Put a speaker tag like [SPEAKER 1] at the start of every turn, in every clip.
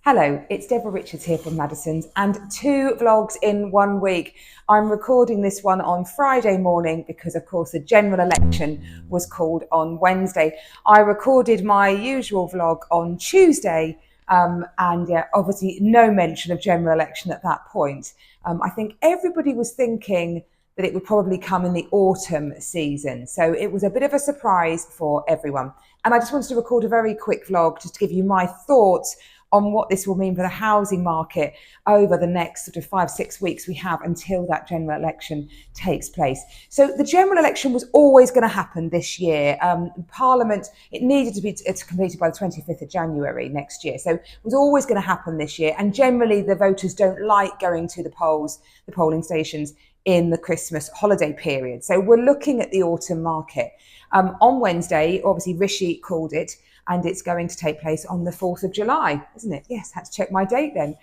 [SPEAKER 1] Hello, it's Deborah Richards here from Madison's and 2 vlogs in 1 week. I'm recording this one on Friday morning because, of course, the general election was called on Wednesday. I recorded my usual vlog on Tuesday and obviously no mention of general election at that point. I think everybody was thinking that it would probably come in the autumn season. So it was a bit of a surprise for everyone. And I just wanted to record a very quick vlog just to give you my thoughts on what this will mean for the housing market over the next sort of 5-6 weeks we have until that general election takes place. So the general election was always going to happen this year. Parliament, it needed to be completed by the 25th of January next year. So it was always going to happen this year. And generally the voters don't like going to the polls, the polling stations in the Christmas holiday period. So we're looking at the autumn market. On Wednesday, obviously Rishi called it, and it's going to take place on the 4th of July, isn't it? Yes, had to check my date then.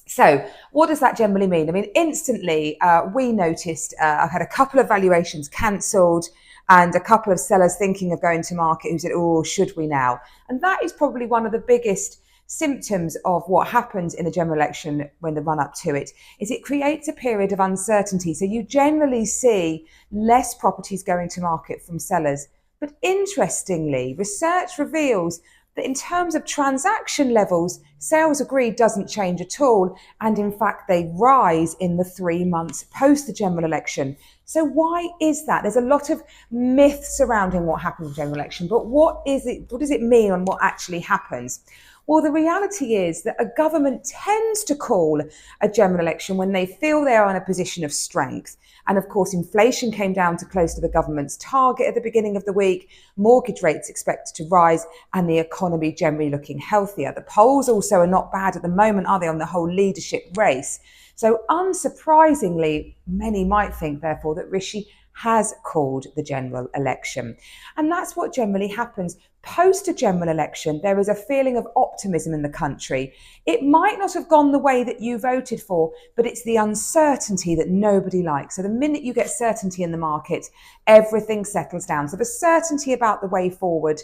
[SPEAKER 1] So what does that generally mean? I mean, instantly we noticed, I had a couple of valuations cancelled and a couple of sellers thinking of going to market who said, oh, should we now? And that is probably one of the biggest symptoms of what happens in the general election when the run up to it is it creates a period of uncertainty. So you generally see less properties going to market from sellers. But interestingly, research reveals that in terms of transaction levels, sales agreed doesn't change at all. And in fact, they rise in the 3 months post the general election. So why is that? There's a lot of myth surrounding what happens in the general election, but what is it? What does it mean on what actually happens? Well, the reality is that a government tends to call a general election when they feel they are in a position of strength. And of course, inflation came down to close to the government's target at the beginning of the week, mortgage rates expected to rise, and the economy generally looking healthier. The polls also are not bad at the moment, are they, on the whole leadership race? So unsurprisingly, many might think, therefore, that Rishi has called the general election. And that's what generally happens. Post a general election, there is a feeling of optimism in the country. It might not have gone the way that you voted for, but it's the uncertainty that nobody likes. So the minute you get certainty in the market, everything settles down. So the certainty about the way forward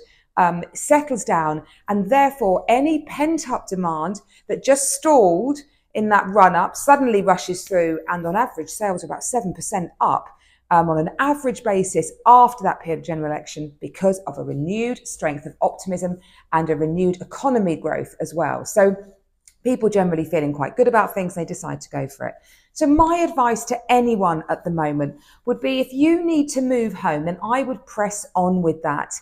[SPEAKER 1] settles down, and therefore any pent-up demand that just stalled in that run-up suddenly rushes through, and on average, sales are about 7% up on an average basis after that period of general election because of a renewed strength of optimism and a renewed economy growth as well. So people generally feeling quite good about things, they decide to go for it. So my advice to anyone at the moment would be, if you need to move home, then I would press on with that.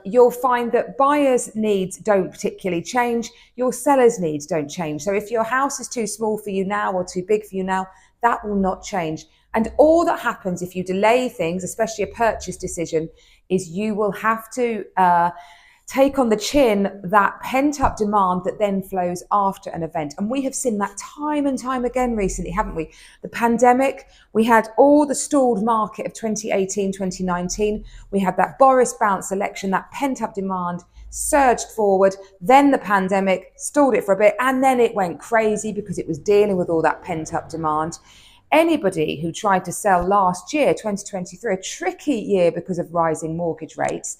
[SPEAKER 1] You'll find that buyers' needs don't particularly change. Your sellers' needs don't change. So if your house is too small for you now or too big for you now, that will not change. And all that happens if you delay things, especially a purchase decision, is you will have to take on the chin that pent-up demand that then flows after an event. And we have seen that time and time again recently, haven't we? The pandemic, we had all the stalled market of 2018, 2019. We had that Boris bounce election, that pent-up demand surged forward. Then the pandemic stalled it for a bit, and then it went crazy because it was dealing with all that pent-up demand. Anybody who tried to sell last year, 2023, a tricky year because of rising mortgage rates,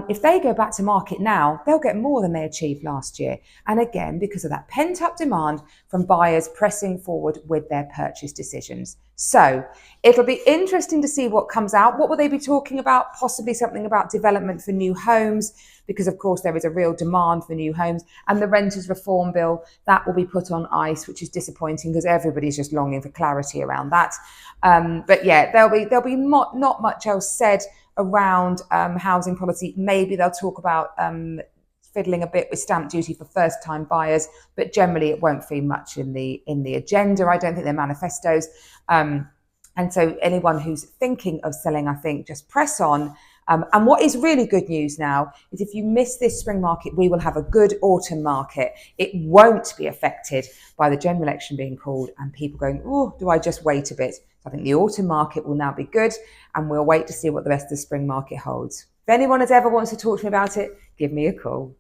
[SPEAKER 1] if they go back to market now, they'll get more than they achieved last year. And again, because of that pent-up demand from buyers pressing forward with their purchase decisions. So it'll be interesting to see what comes out. What will they be talking about? Possibly something about development for new homes, because of course there is a real demand for new homes, and the renters reform bill, that will be put on ice, which is disappointing because everybody's just longing for clarity around that. But yeah, there'll be not much else said around housing policy. Maybe they'll talk about fiddling a bit with stamp duty for first-time buyers, but generally it won't be much in the agenda. I don't think they're manifestos. And so anyone who's thinking of selling, I think, just press on. And what is really good news now is if you miss this spring market, we will have a good autumn market. It won't be affected by the general election being called and people going, oh, do I just wait a bit? So I think the autumn market will now be good, and we'll wait to see what the rest of the spring market holds. If anyone has ever wants to talk to me about it, give me a call.